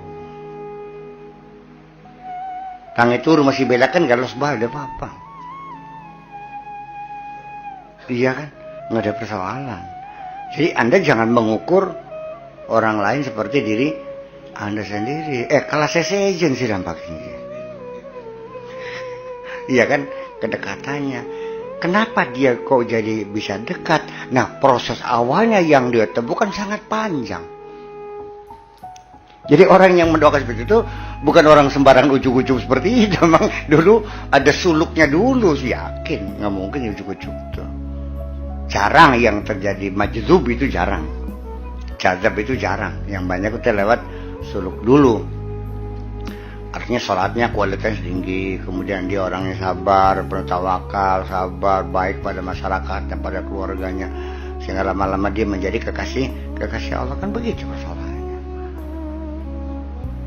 Tang itu masih belakan kalau sebal ada apa-apa. Iya kan, nggak ada persoalan. Jadi Anda jangan mengukur orang lain seperti diri Anda sendiri. Kelas sesejen sih dampaknya. Iya kan, kedekatannya. Kenapa dia kok jadi bisa dekat? Nah, proses awalnya yang dia temukan sangat panjang. Jadi orang yang mendoakan seperti itu bukan orang sembarang ujuk-ujuk seperti itu. Memang dulu ada suluknya dulu, sih yakin. Nggak mungkin ujuk-ujuk tuh. Jarang yang terjadi majzub itu jarang. Jazab itu jarang. Yang banyak itu lewat suluk dulu. Artinya sholatnya kualitasnya tinggi, kemudian dia orangnya sabar, penuh tawakal, sabar, baik pada masyarakatnya, pada keluarganya, sehingga lama-lama dia menjadi kekasih Allah. Kan begitu persoalannya.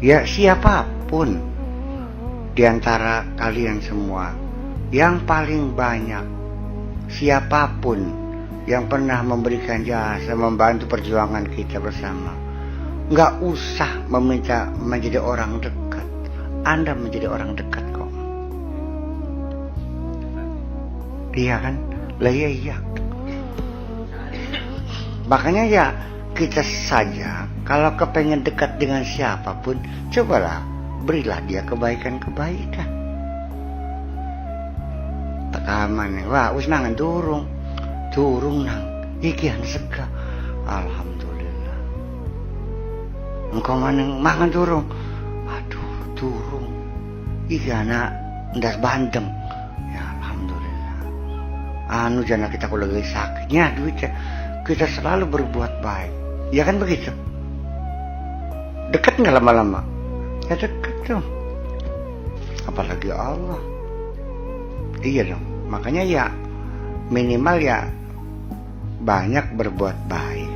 Ya siapapun di antara kalian semua yang paling banyak, siapapun yang pernah memberikan jasa, membantu perjuangan kita bersama, nggak usah meminta menjadi orang dekat. Anda menjadi orang dekat kok. Iya kan? Lah iya. Makanya ya kita saja kalau kepengen dekat dengan siapapun, cobalah berilah dia kebaikan-kebaikan. Tekaman, wah wis nangan durung nang. Iki an sega. Alhamdulillah. Engkau mangan durung. Turung, iya anak ndas bandem, ya alhamdulillah. Anu jana kita kalau lagi sakitnya duitnya, kita selalu berbuat baik, ya kan begitu. Dekat nggak lama-lama? Ya dekat tuh. Apalagi Allah. Iya dong. Makanya ya minimal ya banyak berbuat baik.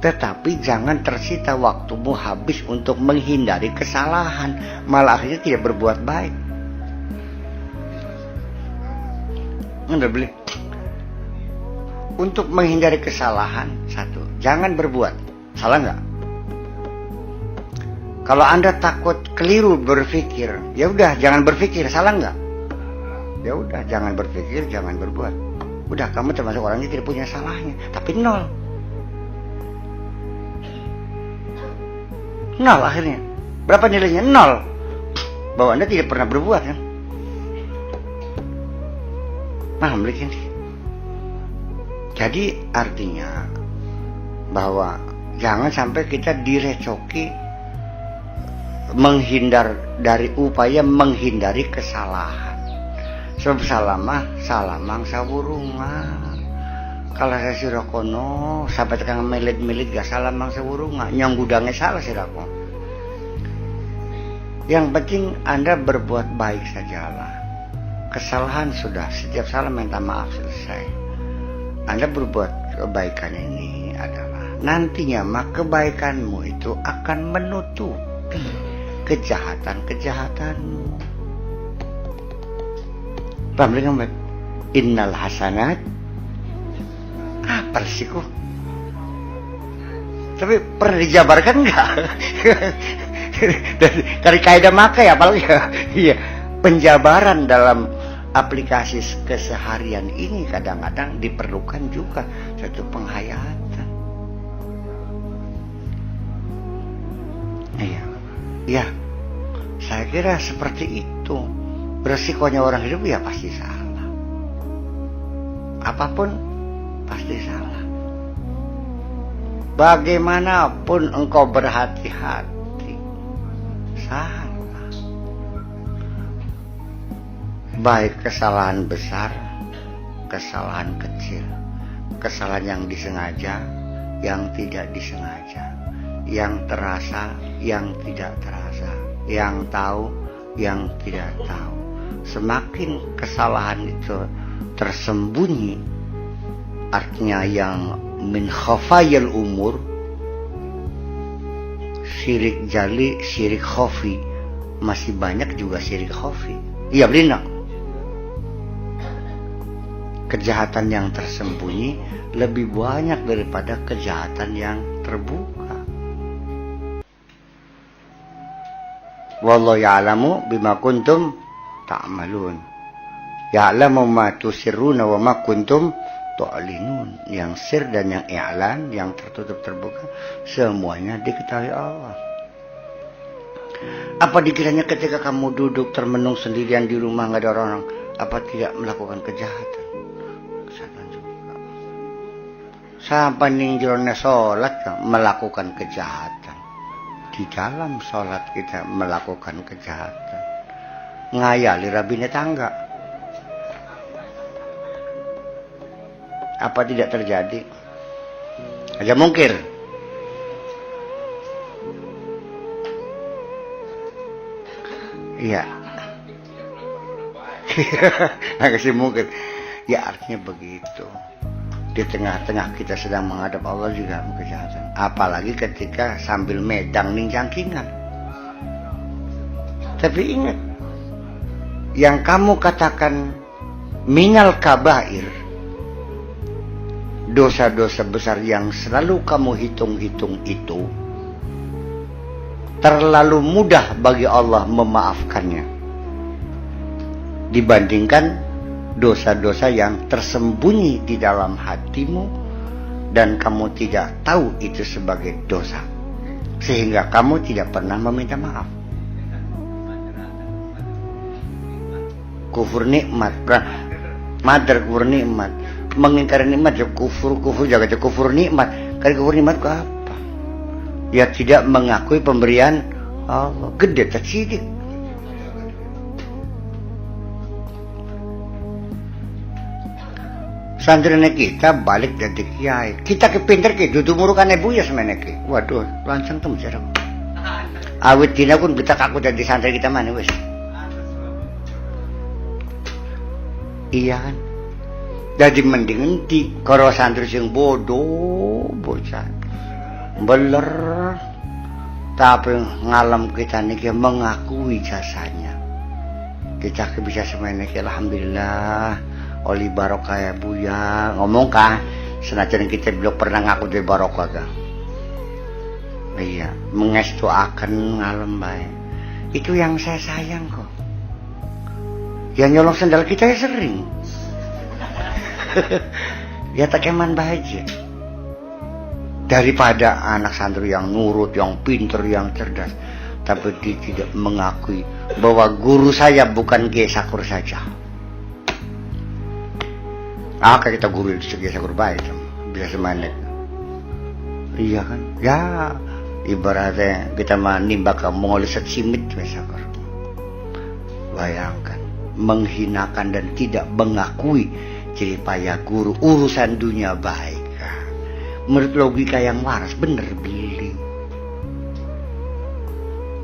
Tetapi jangan tersita waktumu habis untuk menghindari kesalahan, malah akhirnya tidak berbuat baik. Anda beli. Untuk menghindari kesalahan, satu, jangan berbuat. Salah nggak? Kalau Anda takut keliru berpikir, ya udah jangan berpikir. Salah nggak? Ya udah jangan berpikir, jangan berbuat. Udah kamu termasuk orangnya tidak punya salahnya, tapi nol. Nol akhirnya. Berapa nilainya? Nol. Bahwa Anda tidak pernah berbuat kan? Paham begini? Jadi artinya bahwa jangan sampai kita direcoki upaya menghindari kesalahan. Sebab salamang sawurungan. Kalau saya sirakono sampai tekan melit-melit gak salah mang sewurung nyong gudangnya salah sirako. Yang penting Anda berbuat baik sajalah. Kesalahan sudah, setiap salah minta maaf selesai. Anda berbuat kebaikan ini adalah nantinya maka kebaikanmu itu akan menutupi kejahatan-kejahatanmu. Paham dengan baik? Innal hasanat apa sih kok? Tapi pernah dijabarkan enggak? Dari kaidah maka ya apalagi ya. Iya, penjabaran dalam aplikasi keseharian ini kadang-kadang diperlukan juga satu penghayatan. Iya. Ya. Saya kira seperti itu. Resikonya orang hidup ya pasti salah. Apapun pasti salah. Bagaimanapun engkau berhati-hati, salah. Baik kesalahan besar, kesalahan kecil, kesalahan yang disengaja, yang tidak disengaja, yang terasa, yang tidak terasa, yang tahu, yang tidak tahu. Semakin kesalahan itu tersembunyi, artinya yang min khafayil umur, syirik jali, syirik khafi, masih banyak juga syirik khafi. Iya benar. Kejahatan yang tersembunyi lebih banyak daripada kejahatan yang terbuka. Wallahu ya'lamu bima kuntum ta'malun. Ya'lamu ma tusirruna wa ma kuntum tu'linun. Yang sir dan yang i'lan, yang tertutup terbuka, semuanya diketahui Allah. Apa dikiranya ketika kamu duduk termenung sendirian di rumah nggak ada orang, apa tidak melakukan kejahatan? Sampai ningjolnya sholat melakukan kejahatan. Di dalam sholat kita melakukan kejahatan. Ngayali rabine tangga. Apa tidak terjadi? Aja mungkir. Iya. Kasih mungkir. Ya artinya begitu. Di tengah-tengah kita sedang menghadap Allah juga kejahatan. Apalagi ketika sambil medang ning jangkingan. Tapi ingat, yang kamu katakan minal kabair, dosa-dosa besar yang selalu kamu hitung-hitung itu terlalu mudah bagi Allah memaafkannya dibandingkan dosa-dosa yang tersembunyi di dalam hatimu dan kamu tidak tahu itu sebagai dosa, sehingga kamu tidak pernah meminta maaf. Kufur nikmat, madar kufur nikmat, mengingkari nikmat ya kufur jaga kufur nikmat. Kali kufur nikmat ke apa? Ya tidak mengakui pemberian Allah. Gede tak sidik. Santrinya kita balik dari kiai. Kita kepinter ke duduk murukan ibu ya semeneh ke. Waduh, lancang tuh cara. Awit dina pun kita kaku dari santri kita mana wes. Iya kan. Jadi mending enti karo santri sing bodoh bocah. Beler. Tapi ngalam kita niki mengakui jasanya. Kita bisa semeneh alhamdulillah. Oli barokah ya Buya ngomong kah senajan kita belum pernah ngaku dari barokah kah. Iya mengestuakan ngalem baik itu yang saya sayang kok. Yang nyolong sendal kita ya sering. Ya tak keman bahagia daripada anak santri yang nurut, yang pinter, yang cerdas, tapi dia tidak mengakui bahwa guru saya bukan Kiai Sakur saja. Kita guru di segi sakur baik bisa semanek. Iya kan? Ya ibaratnya kita menimba ke mengoleset simit sakur. Bayangkan menghinakan dan tidak mengakui jadi payah guru, urusan dunia baik. Menurut logika yang waras, bener beli.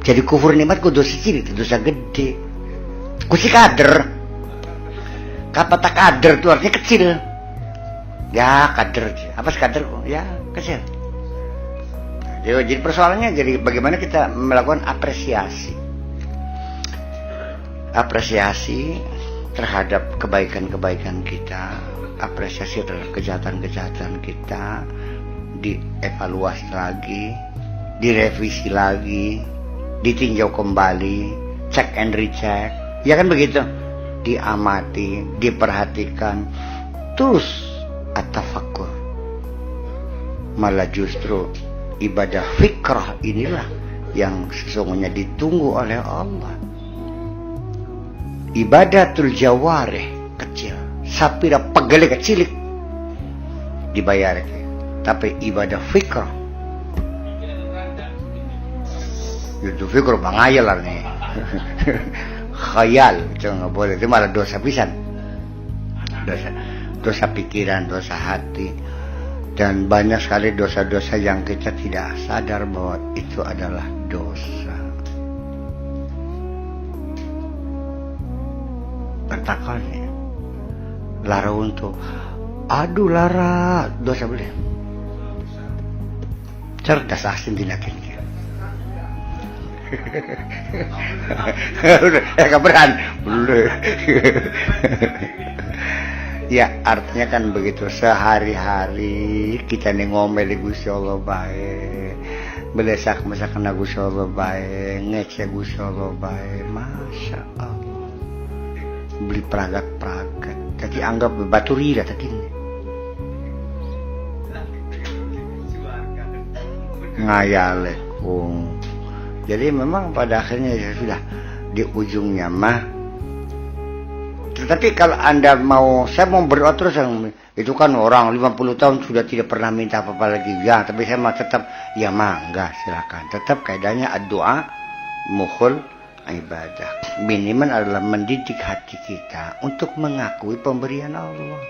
Jadi kufur nikmat ku dosa cilik, dosa gede. Ku si kader. Kata kader itu artinya kecil. Ya kader, apa sih kader? Ya kecil. Jadi persoalannya jadi bagaimana kita melakukan apresiasi terhadap kebaikan-kebaikan kita, apresiasi terhadap kejahatan-kejahatan kita, dievaluasi lagi, direvisi lagi, ditinjau kembali, cek and recheck, ya kan begitu, diamati, diperhatikan, terus at-tafakkur. Malah justru ibadah fikrah inilah yang sesungguhnya ditunggu oleh Allah. Ibadatul jawarih kecil, sapira pegale kecilik dibayar. Tapi ibadah fikrah itu fikrah mangayal lah nih. Khayal itu nggak boleh, itu malah dosa pisan. Dosa pikiran, dosa hati. Dan banyak sekali dosa-dosa yang kita tidak sadar bahwa itu adalah dosa. Bertakalnya lara untuk aduh lara dosa boleh. Cerdas asin dinakinnya. Udah keberan boleh. Ya artinya kan begitu, sehari-hari kita nih ngomel Gusti Allah bae, belesak masakan Gusti Allah bae, ngecek Gusti Allah bae, masya Allah, beli peragat-peragat, jadi anggap batu rira tadi. Ngayalekung. Jadi memang pada akhirnya ya sudah di ujungnya mah. Tetapi kalau Anda mau, saya mau berdoa terus, itu kan orang 50 tahun sudah tidak pernah minta apa-apa lagi. Ya, tapi saya mau tetap, ya enggak, silakan. Tetap kaidahnya doa mukhul ibadah. Minimal adalah mendidik hati kita untuk mengakui pemberian Allah.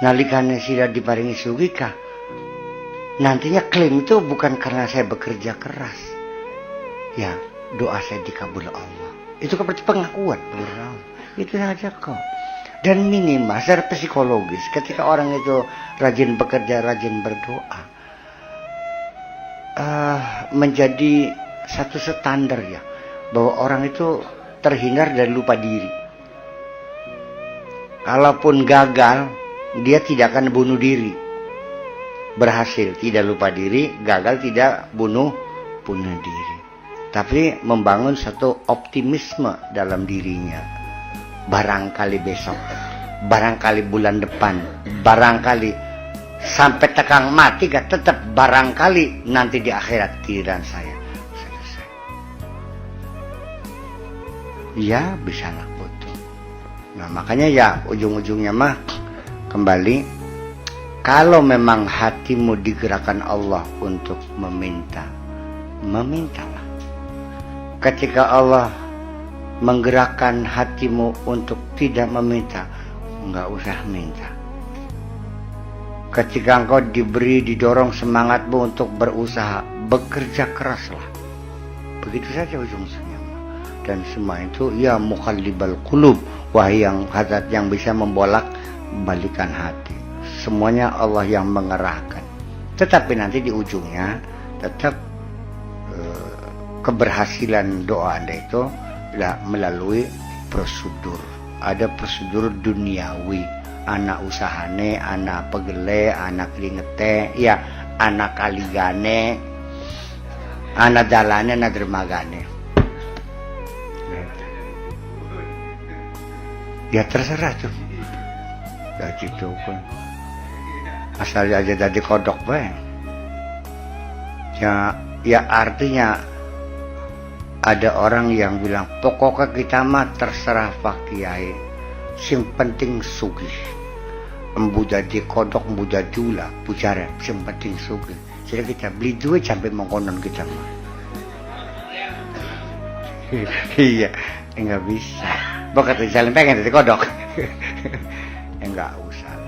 Nalikane sira diparingi sugika, nantinya klaim itu bukan karena saya bekerja keras. Ya, doa saya dikabul Allah. Itu seperti pengakuan pemberian Allah. Itu saja kok. Dan minimal secara psikologis ketika orang itu rajin bekerja, rajin berdoa, menjadi satu standar ya, bahwa orang itu terhindar dari lupa diri. Kalaupun gagal, dia tidak akan bunuh diri. Berhasil tidak lupa diri, gagal tidak bunuh diri. Tapi membangun satu optimisme dalam dirinya. Barangkali besok, barangkali bulan depan, barangkali sampai tekang mati gak tetap, barangkali nanti di akhirat giliran saya selesai. Ya bisa lah betul. Nah makanya ya ujung-ujungnya mah kembali, kalau memang hatimu digerakkan Allah untuk meminta, memintalah. Ketika Allah menggerakkan hatimu untuk tidak meminta, enggak usah minta. Ketika engkau diberi, didorong semangatmu untuk berusaha, bekerja keraslah. Begitu saja ujung-ujungnya. Dan semua itu ya muqallibal qulub, wahai yang hazat yang bisa membolak-balikan hati. Semuanya Allah yang mengerahkan. Tetapi nanti di ujungnya tetap keberhasilan doa Anda itu melalui prosedur. Ada prosedur duniawi, anak usahane, anak pegele, anak kringete, ya anak kaligane, anak dalane, anak dermagane. Ya terserah tuh. Ya gitu kan. Asal aja jadi kodok bae. Ya artinya ada orang yang bilang pokoknya kita mah terserah Pak Kiai, sing penting sugih. Embu jadi kodok, embu jadi ulah, pucara, sing penting sugih. Jadi kita beli duit sampai mengkonon kita mah. Iya, enggak bisa. Pokoknya jalan pengen jadi kodok. nggak usah.